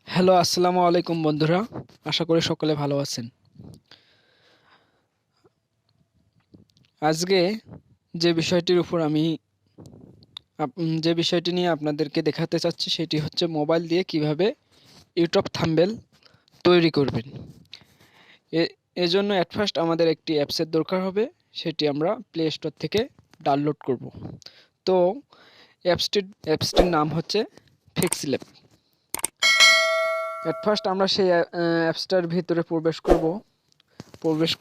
Hello, আসসালামু আলাইকুম বন্ধুরা। আশা করি সকলে ভালো আছেন। আজকে যে বিষয়টির উপর আমি যে বিষয়টি নিয়ে আপনাদেরকে দেখাতে চাচ্ছি সেটি হচ্ছে মোবাইল দিয়ে কিভাবে ইউটিউব থাম্বনেল তৈরি করবেন। এ এজন্য অ্যাট ফার্স্ট আমাদের একটি অ্যাপসের দরকার হবে, সেটি আমরা প্লে স্টোর থেকে ডাউনলোড করব। তো অ্যাপসটির নাম হচ্ছে ফিক্সিল্যাব। অ্যাট ফার্স্ট আমরা সেই অ্যাপসটার ভিতরে প্রবেশ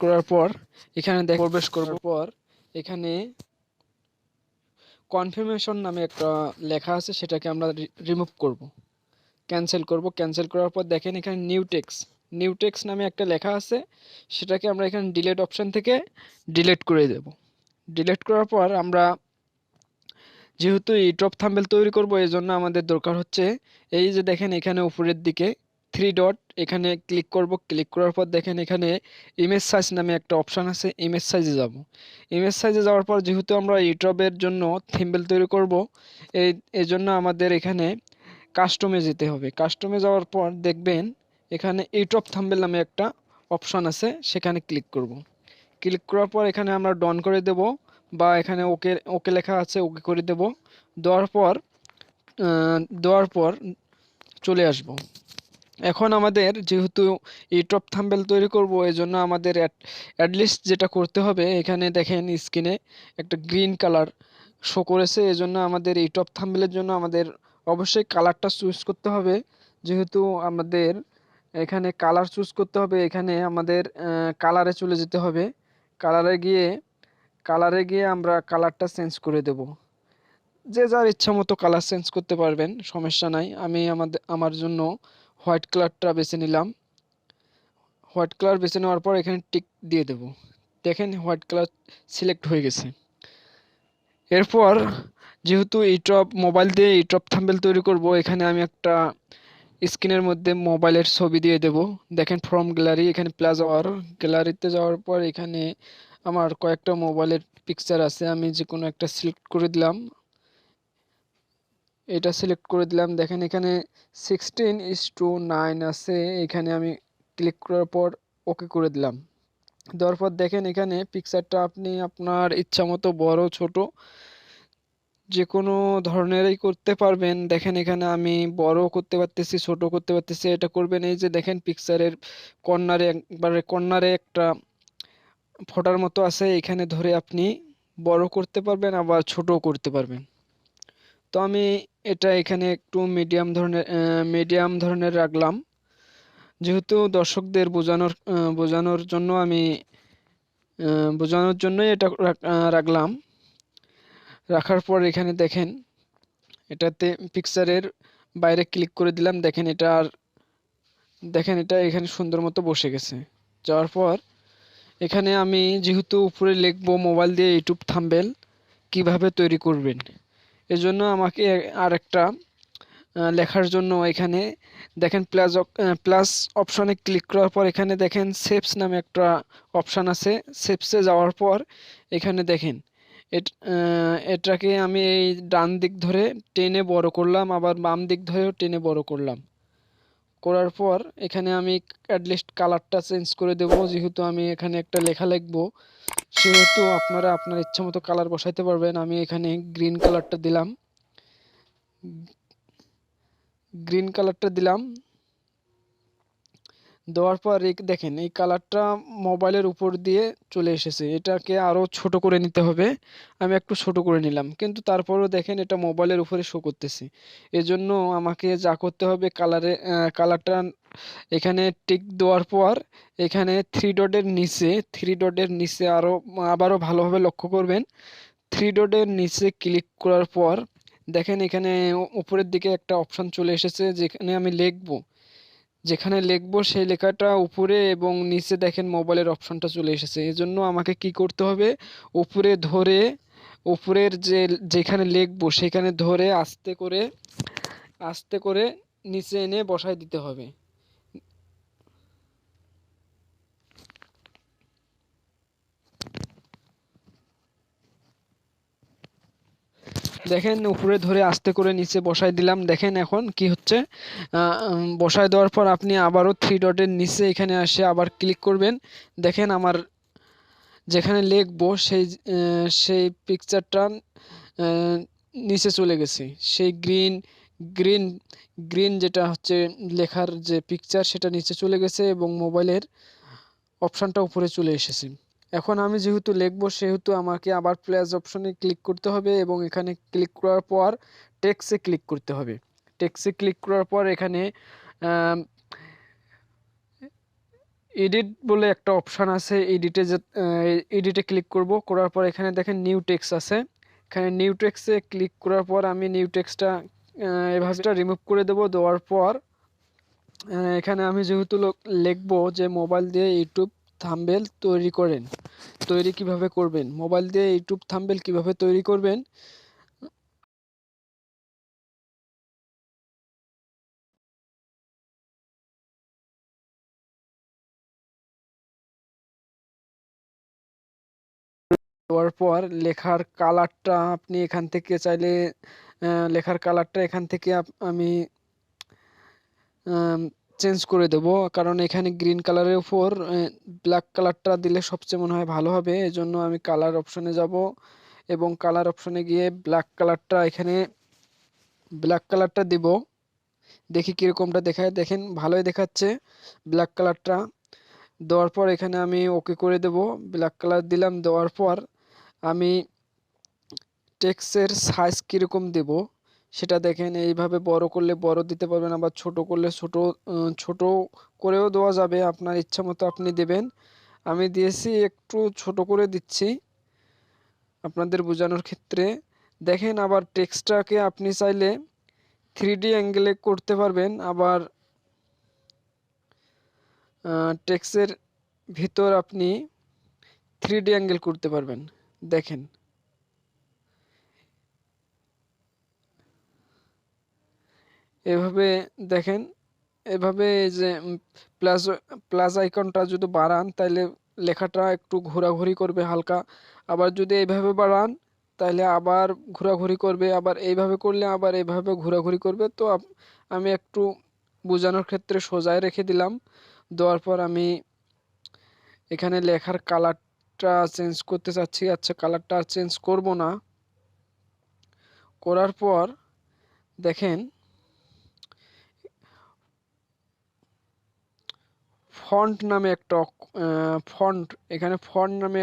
করার পর এখানে কনফার্মেশন নামে একটা লেখা আছে, সেটাকে আমরা রিমুভ করব, ক্যান্সেল করার পর দেখেন এখানে নিউ টেক্স নামে একটা লেখা আছে, সেটাকে আমরা এখানে ডিলিট অপশন থেকে ডিলিট করে দেব। ডিলিট করার পর আমরা যেহেতু ইউটিউব থাম্বনেল তৈরি করব, এই জন্য আমাদের দরকার হচ্ছে এই যে দেখেন এখানে উপরের দিকে থ্রি ডট, এখানে ক্লিক করব। ক্লিক করার পর দেখেন এখানে ইমেজ সাইজ নামে একটা অপশান আছে, ইমেজ সাইজে যাব। ইমেজ সাইজে যাওয়ার পর যেহেতু আমরা ইউটিউবের জন্য থাম্বনেল তৈরি করব, এই জন্য আমাদের এখানে কাস্টমে যেতে হবে। কাস্টমে যাওয়ার পর দেখবেন এখানে ইউটিউব থাম্বনেল নামে একটা অপশান আছে, সেখানে ক্লিক করব। ক্লিক করার পর এখানে আমরা ডন করে দেব, বা এখানে ওকে ওকে লেখা আছে, ওকে করে দেব। দেওয়ার পর দেওয়ার পর চলে আসব। এখন আমাদের যেহেতু ইউটিউব থাম্বনেল তৈরি করব, এই জন্য আমাদের অ্যাটলিস্ট যেটা করতে হবে, এখানে দেখেন স্ক্রিনে একটা গ্রিন কালার শো করেছে। এই জন্য আমাদের ইউটিউব থাম্বনেলের জন্য আমাদের অবশ্যই কালারটা চুজ করতে হবে। যেহেতু আমাদের এখানে কালার চুজ করতে হবে, এখানে আমাদের কালারে চলে যেতে হবে। কালারে গিয়ে আমরা কালারটা চেঞ্জ করে দেব। যে যার ইচ্ছা মতো কালার চেঞ্জ করতে পারবেন, সমস্যা নাই। আমি আমার জন্য হোয়াইট কালারটা বেছে নিলাম। হোয়াইট কালার বেছে নেওয়ার পর এখানে টিক দিয়ে দেব। দেখেন হোয়াইট কালার সিলেক্ট হয়ে গেছে। এরপর যেহেতু মোবাইল দিয়ে ইউটিউব থাম্বনেল তৈরি করব, এখানে আমি একটা স্ক্রিনের মধ্যে মোবাইলের ছবি দিয়ে দেব। দেখেন ফ্রম গ্যালারি, এখানে প্লাস আওয়ার গ্যালারিতে যাওয়ার পর এখানে আমার কয়েকটা মোবাইলের পিকচার আছে, আমি যে কোনো একটা সিলেক্ট করে দিলাম। এটা সিলেক্ট করে দিলাম। দেখেন এখানে 16:9 আছে, এখানে আমি ক্লিক করার পর ওকে করে দিলাম। দেওয়ার পর দেখেন এখানে পিকচারটা আপনি আপনার ইচ্ছা মতো বড় ছোট যে কোনো ধরনেরই করতে পারবেন। দেখেন এখানে আমি বড় করতে পারতেছি, ছোট করতে পারতেছি। এটা করবেন এই যে দেখেন পিকচারের কর্নারে একটা ফোটার মতো আছে, এখানে ধরে আপনি বড় করতে পারবেন, আবার ছোটও করতে পারবেন। তো আমি এটা এখানে একটু মিডিয়াম ধরনের রাখলাম, যেহেতু দর্শকদের বোঝানোর জন্য আমি বোঝানোর জন্যই এটা রাখলাম। রাখার পর এখানে দেখেন এটাতে পিকচারের বাইরে ক্লিক করে দিলাম। দেখেন এটা এখানে সুন্দর মতো বসে গেছে। যাওয়ার পর এখানে আমি যেহেতু উপরে লিখবো মোবাইল দিয়ে ইউটিউব থাম্বনেল কিভাবে তৈরি করবেন, এজন্য আমাকে আর একটা লেখার জন্য এখানে দেখেন প্লাস অপশনে ক্লিক করার পর এখানে দেখেন শেপস নামে একটা অপশান আছে। শেপসে যাওয়ার পর এখানে দেখেন এটাকে আমি এই ডান দিক ধরে টেনে বড় করলাম, আবার বাম দিক ধরেও টেনে বড় করলাম। করার পর এখানে আমি অ্যাটলিস্ট কালারটা চেঞ্জ করে দেব। যেহেতু আমি এখানে একটা লেখা লিখবো, সেহেতু আপনারা আপনার ইচ্ছা মতো কালার বসাইতে পারবেন। আমি এখানে গ্রিন কালারটা দিলাম। দেওয়ার পর দেখেন এই কালারটা মোবাইলের উপর দিয়ে চলে এসেছে। এটাকে আরও ছোট করে নিতে হবে। আমি একটু ছোট করে নিলাম, কিন্তু তারপরেও দেখেন এটা মোবাইলের উপরে শো করতেছে। এজন্য আমাকে যা করতে হবে, কালারটা এখানে টিক দেওয়ার পর এখানে থ্রি ডটের নিচে আবারও ভালোভাবে লক্ষ্য করবেন। থ্রি ডটের নিচে ক্লিক করার পর দেখেন এখানে উপরের দিকে একটা অপশন চলে এসেছে, যেখানে লিখবো সেই লেখাটা উপরে এবং নিচে দেখেন মোবাইলের অপশনটা চলে এসেছে। এজন্য আমাকে কি করতে হবে, উপরে ধরে উপরের যেখানে লিখবো সেখানে ধরে আস্তে করে নিচে এনে বসায় দিতে হবে। দেখেন উপরে ধরে আস্তে করে নিচে বসাই দিলাম। দেখেন এখন কি হচ্ছে, বসায় দেওয়ার পর আপনি আবারও থ্রি ডটের নিচে এখানে আসে আবার ক্লিক করবেন। দেখেন আমার যেখানে লিখবো সেই পিকচারটা নিচে চলে গেছে। সেই গ্রিন গ্রিন যেটা হচ্ছে লেখার যে পিকচার সেটা নিচে চলে গেছে এবং মোবাইলের অপশানটা উপরে চলে এসেছে। এখন আমি যেহেতু লিখবো সেহেতু আমাকে আবার প্লাস অপশনে ক্লিক করতে হবে এবং এখানে ক্লিক করার পর টেক্সটে ক্লিক করতে হবে। টেক্সটে ক্লিক করার পর এখানে এডিট বলে একটা অপশান আছে, এডিটে ক্লিক করব। করার পর এখানে দেখেন নিউ টেক্সট আছে, এখানে নিউ টেক্সটে ক্লিক করার পর আমি নিউ টেক্সটটা এভাবে রিমুভ করে দেব। দেওয়ার পর এখানে আমি যেহেতু লিখবো যে মোবাইল দিয়ে ইউটিউব থাম্বনেল তৈরি করেন, কিভাবে করবেন, মোবাইল দিয়ে ইউটিউব থাম্বনেল কিভাবে তৈরি করবেন দেওয়ার পর লেখার কালারটা আপনি এখান থেকে চাইলে লেখার কালারটা এখান থেকে আমি চেঞ্জ করে দেব, কারণ এখানে গ্রিন কালারের উপর ব্ল্যাক কালারটা দিলে সবচেয়ে মনে হয় ভালো হবে। এজন্য আমি কালার অপশনে যাব এবং কালার অপশনে গিয়ে ব্ল্যাক কালারটা দিব। দেখি কিরকমটা দেখায়। দেখেন ভালোই দেখাচ্ছে ব্ল্যাক কালারটা। দেওয়ার পর এখানে আমি ওকে করে দেব। ব্ল্যাক কালার দিলাম। দেওয়ার পর আমি টেক্সটের সাইজ কীরকম দেব সেটা দেখেন। এইভাবে বড় করলে বড় দিতে পারবেন, আবার ছোট করলে ছোট করেও দেওয়া যাবে, আপনার ইচ্ছা মতো আপনি দেবেন। আমি দিয়েছি একটু ছোট করে দিচ্ছি আপনাদের বোঝানোর ক্ষেত্রে। দেখেন আবার টেক্সটটাকে আপনি চাইলে 3D অ্যাঙ্গেলে করতে পারবেন, আবার টেক্সটের ভিতর আপনি 3D অ্যাঙ্গেল করতে পারবেন। দেখেন এভাবে, দেখেন এভাবে যে প্লাস প্লাস আইকনটা যদি বাড়ান তাহলে লেখাটা একটু ঘোরাঘুরি করবে হালকা, আবার যদি এইভাবে বাড়ান তাহলে আবার ঘোরাঘুরি করবে, আবার এইভাবে করলে আবার এইভাবে ঘোরাঘুরি করবে। তো আমি একটু বোঝানোর ক্ষেত্রে সোজায় রেখে দিলাম। দেওয়ার পর আমি এখানে লেখার কালারটা চেঞ্জ করতে চাচ্ছি। আচ্ছা কালারটা আর চেঞ্জ করব না। করার পর দেখেন ফন্ট নামে একটা ফন্ট এখানে ফন্ট নামে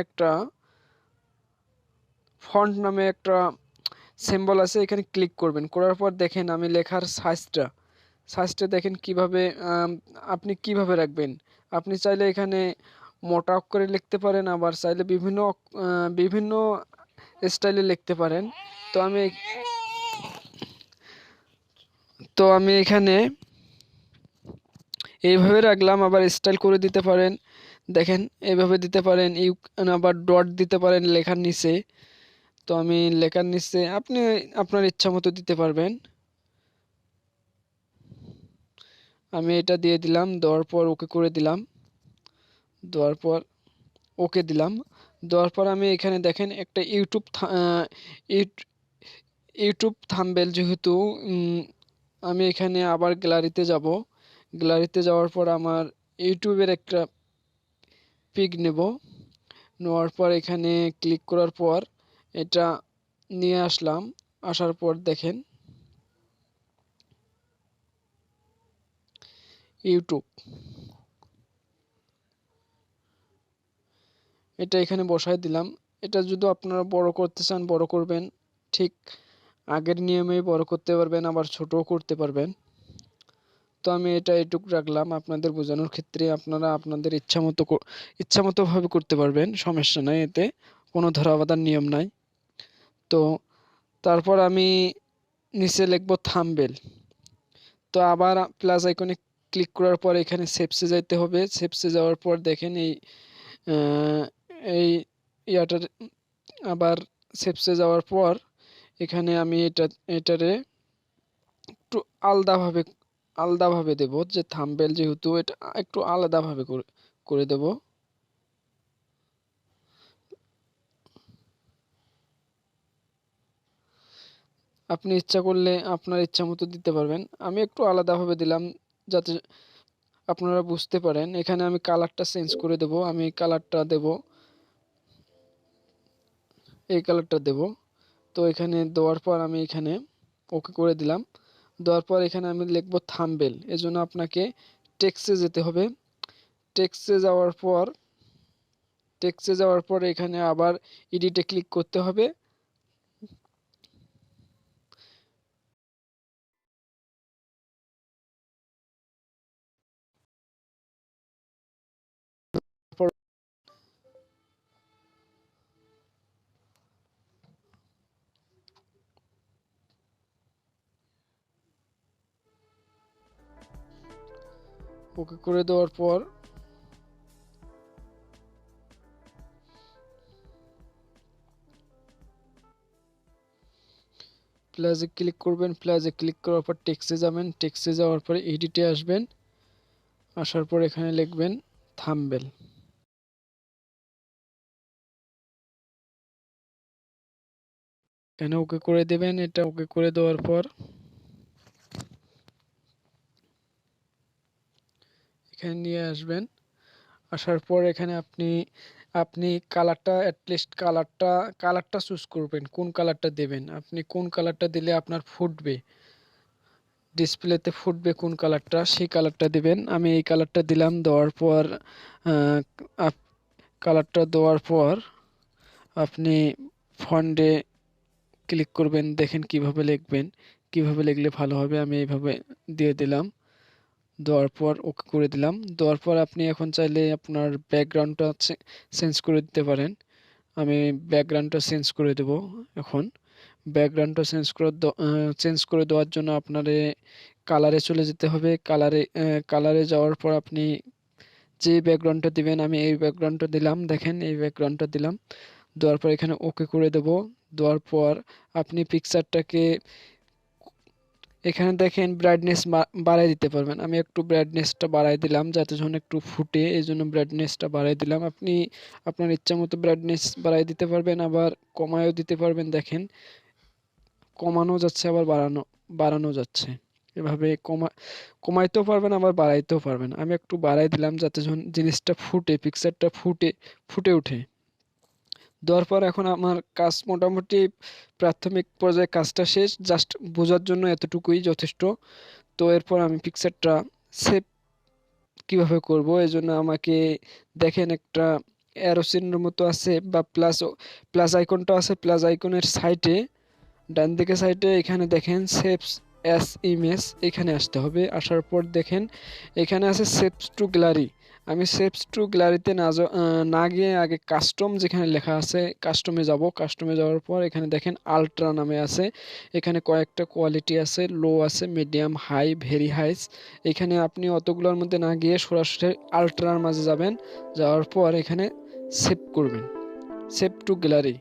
একটা সিম্বল আছে, এখানে ক্লিক করবেন। করার পর দেখেন আমি লেখার সাইজটা দেখেন কিভাবে আপনি কিভাবে রাখবেন। আপনি চাইলে এখানে মোটা অক্ষরে লিখতে পারেন, আবার চাইলে বিভিন্ন স্টাইলে লিখতে পারেন। তো আমি এখানে এইভাবে রাখলাম, আবার স্টাইল করে দিতে পারেন। দেখেন এইভাবে দিতে পারেন, আবার ডট দিতে পারেন লেখার নিচে। তো আমি লেখার নিচে আপনি আপনার ইচ্ছা মতো দিতে পারবেন। আমি এটা দিয়ে দিলাম। দেওয়ার পর ওকে করে দিলাম। দেওয়ার পর ওকে দিলাম। দেওয়ার পর আমি এখানে দেখেন একটা ইউটিউব থাম্বনেল যেহেতু আমি এখানে আবার গ্যালারিতে যাব। গ্যালারিতে যাওয়ার পর আমার ইউটিউবের একটা পিক নেব। নেওয়ার পর এখানে ক্লিক করার পর এটা নিয়ে আসলাম। আসার পর দেখেন ইউটিউব, এটা এখানে বসাই দিলাম। এটা যদি আপনারা বড় করতে চান বড় করবেন, ঠিক আগের নিয়মেই বড় করতে পারবেন, আবার ছোটও করতে পারবেন। তো আমি এটা এটুক রাখলাম আপনাদের বোঝানোর ক্ষেত্রে। আপনারা আপনাদের ইচ্ছা মতো ভাবে করতে পারবেন, সমস্যা নাই, এতে কোনো ধরা বাঁধার নিয়ম নাই। তো তারপর আমি নিচে লিখব থাম্বনেল। তো আবার প্লাস আইকনে ক্লিক করার পর এখানে সেভসে যাইতে হবে। সেভসে যাওয়ার পর দেখেন এই ইয়াটার আবার সেভসে যাওয়ার পর এখানে আমি এটারে একটু আলাদাভাবে দেব, যে থাম্বনেল যেহেতু এটা একটু আলাদাভাবে করে দেব। আপনি ইচ্ছা করলে আপনার ইচ্ছা মতো দিতে পারবেন। আমি একটু আলাদাভাবে দিলাম যাতে আপনারা বুঝতে পারেন। এখানে আমি কালারটা চেঞ্জ করে দেব। আমি কালারটা দেব, এই কালারটা দেব। তো এখানে দেওয়ার পর আমি এখানে ওকে করে দিলাম। দেওয়ার পর এখানে আমি লিখব থাম্বনেল। এজন্য আপনাকে টেক্সটে যেতে হবে। টেক্সটে যাওয়ার পর এখানে আবার এডিটে ক্লিক করতে হবে। ওকে করে দেওয়ার পর প্লাসে ক্লিক করবেন। প্লাসে ক্লিক করার পর টেক্সটে যাবেন। টেক্সটে যাওয়ার পরে এডিটে আসবেন। আসার পর এখানে লিখবেন থাম্বনেল। এখানে ওকে করে দেবেন। এটা ওকে করে দেওয়ার পর এখানে নিয়ে আসবেন। আসার পর এখানে আপনি আপনি কালারটা অ্যাটলিস্ট কালারটা চুজ করবেন, কোন কালারটা দেবেন। আপনি কোন কালারটা দিলে আপনার ফুটবে, ডিসপ্লেতে ফুটবে কোন কালারটা, সেই কালারটা দিবেন। আমি এই কালারটা দিলাম। দেওয়ার পর কালারটা দেওয়ার পর আপনি ফন্টে ক্লিক করবেন। দেখেন কিভাবে লিখবেন, কিভাবে লিখলে ভালো হবে। আমি এইভাবে দিয়ে দিলাম। দেওয়ার পর ওকে করে দিলাম। দেওয়ার পর আপনি এখন চাইলে আপনার ব্যাকগ্রাউন্ডটা চেঞ্জ করে দিতে পারেন। আমি ব্যাকগ্রাউন্ডটা চেঞ্জ করে দেব। এখন ব্যাকগ্রাউন্ডটা চেঞ্জ করে দেওয়ার জন্য আপনার কালারে চলে যেতে হবে। কালারে যাওয়ার পর আপনি যে ব্যাকগ্রাউন্ডটা দিবেন, আমি এই ব্যাকগ্রাউন্ডটা দিলাম। দেখেন এই ব্যাকগ্রাউন্ডটা দিলাম। দেওয়ার পর এখানে ওকে করে দেব। দেওয়ার পর আপনি পিকচারটাকে এখানে দেখেন ব্রাইটনেস বাড়াই দিতে পারবেন। আমি একটু ব্রাইটনেসটা বাড়াই দিলাম যাতে যখন একটু ফুটে, এই জন্য ব্রাইটনেসটা বাড়াই দিলাম। আপনি আপনার ইচ্ছা মতো ব্রাইটনেস বাড়াই দিতে পারবেন, আবার কমায়ও দিতে পারবেন। দেখেন কমানো যাচ্ছে, আবার বাড়ানো যাচ্ছে। এভাবে কমাইতেও পারবেন, আবার বাড়াইতেও পারবেন। আমি একটু বাড়াই দিলাম যাতে যখন জিনিসটা ফুটে, পিকচারটা ফুটে ওঠে। দেওয়ার পর এখন আমার কাজ মোটামুটি প্রাথমিক পর্যায়ে কাজটা শেষ। জাস্ট বোঝার জন্য এতটুকুই যথেষ্ট। তো এরপর আমি পিকচারটা সেভ কিভাবে করব, এই জন্য আমাকে দেখেন একটা অ্যারো চিহ্নের মতো আছে বা প্লাস আইকনটা আছে। প্লাস আইকনের সাইডে ডান দিকে সাইডে এখানে দেখেন সেভস অ্যাস ইমেজ, এখানে আসতে হবে। আসার পর দেখেন এখানে আছে সেভস টু গ্যালারি। আমি সেভস টু গ্যালারিতে না গিয়ে আগে কাস্টম যেখানে লেখা আছে কাস্টমে যাব। কাস্টমে যাওয়ার পর এখানে দেখেন আলট্রা নামে আছে। এখানে কয়েকটা কোয়ালিটি আছে, লো আছে, মিডিয়াম, হাই, ভেরি হাইস। এখানে আপনি অতগুলোর মধ্যে না গিয়ে সরাসরি আলট্রার মাঝে যাবেন। যাওয়ার পর এখানে সেভ করবেন, সেভ টু গ্যালারি।